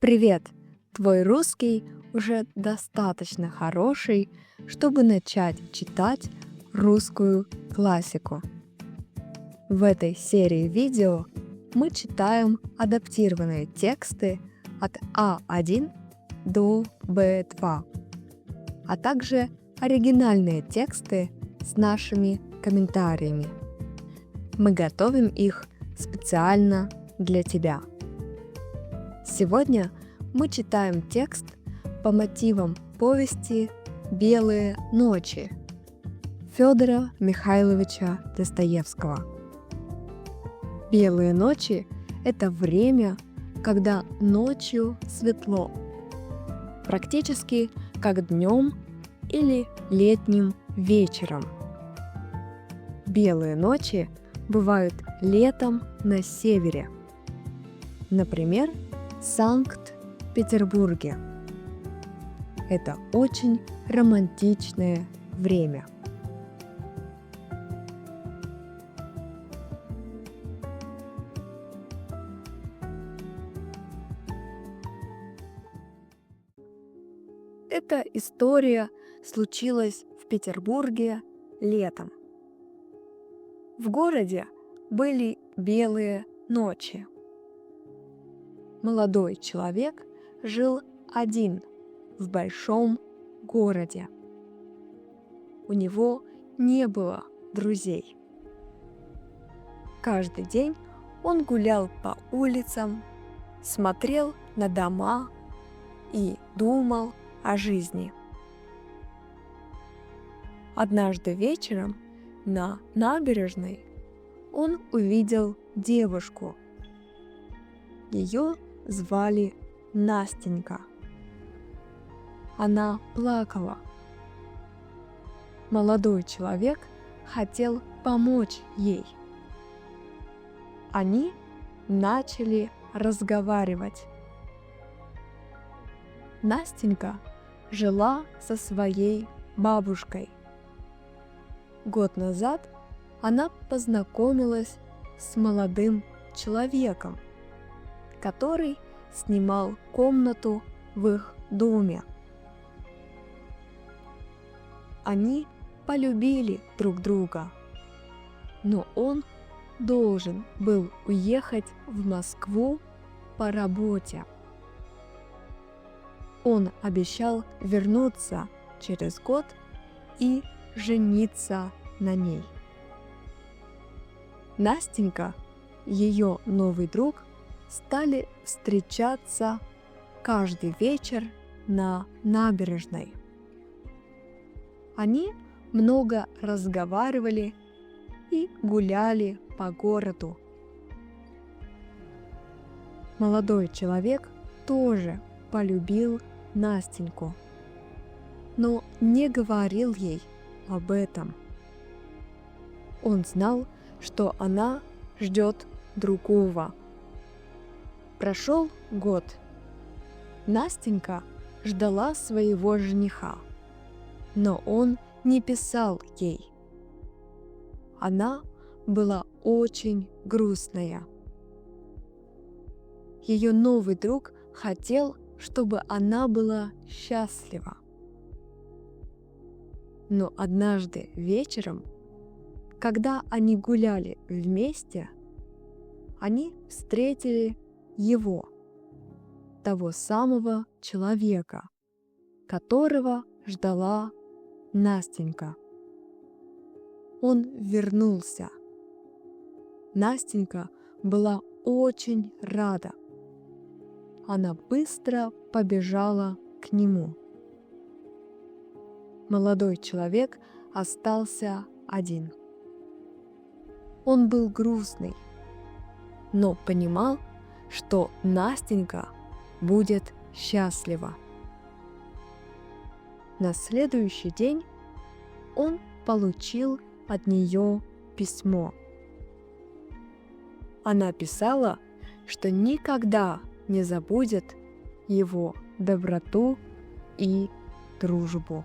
Привет! Твой русский уже достаточно хороший, чтобы начать читать русскую классику. В этой серии видео мы читаем адаптированные тексты от А1 до Б2, а также оригинальные тексты с нашими комментариями. Мы готовим их специально для тебя. Сегодня мы читаем текст по мотивам повести «Белые ночи» Федора Михайловича Достоевского. Белые ночи – это время, когда ночью светло, практически как днем или летним вечером. Белые ночи бывают летом на севере, например, в Санкт-Петербурге. Это очень романтичное время. Эта история случилась в Петербурге летом. В городе были белые ночи. Молодой человек жил один в большом городе. У него не было друзей. Каждый день он гулял по улицам, смотрел на дома и думал о жизни. Однажды вечером на набережной он увидел девушку. Ее звали Настенька. Она плакала. Молодой человек хотел помочь ей. Они начали разговаривать. Настенька жила со своей бабушкой. Год назад она познакомилась с молодым человеком, который снимал комнату в их доме. Они полюбили друг друга, но он должен был уехать в Москву по работе. Он обещал вернуться через год и жениться на ней. Настенька, ее новый друг, стали встречаться каждый вечер на набережной. Они много разговаривали и гуляли по городу. Молодой человек тоже полюбил Настеньку, но не говорил ей об этом. Он знал, что она ждет другого. Прошел год. Настенька ждала своего жениха, но он не писал ей. Она была очень грустная. Ее новый друг хотел, чтобы она была счастлива. Но однажды вечером, когда они гуляли вместе, они встретили его, того самого человека, которого ждала Настенька. Он вернулся. Настенька была очень рада. Она быстро побежала к нему. Молодой человек остался один. Он был грустный, но понимал, что Настенька будет счастлива. На следующий день он получил от нее письмо. Она писала, что никогда не забудет его доброту и дружбу.